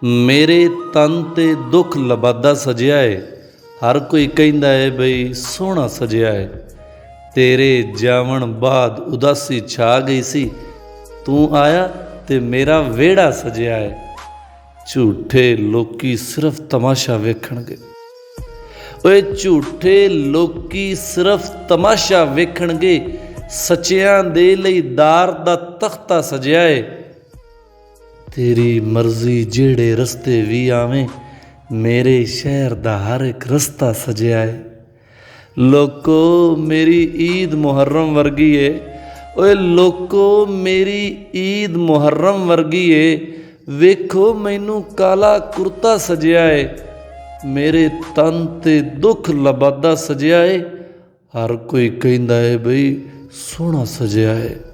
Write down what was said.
मेरे तन ते दुख लबादा सजिया है। हर कोई कहंदा है बई सोहना सजिया है। तेरे जावन बाद उदासी छा गई सी, तू आया ते मेरा वेड़ा सजिया है। झूठे लोकी सिर्फ तमाशा वेखणगे। ओए झूठे लोकी सिर्फ तमाशा वेखणगे। सच्चियां दे लई दार दा तख्ता सजिया है। तेरी मर्जी जेड़े रस्ते भी आवें, मेरे शहर दा हर एक रस्ता सजिया है। लोको मेरी ईद मुहर्रम वर्गी है। ओए लोको मेरी ईद मुहर्रम वर्गी है। वेखो मैनू काला कुर्ता सजिया है। मेरे तन ते दुख लबादा सजिया है। हर कोई कहंदा है बई सोहना सजिया है।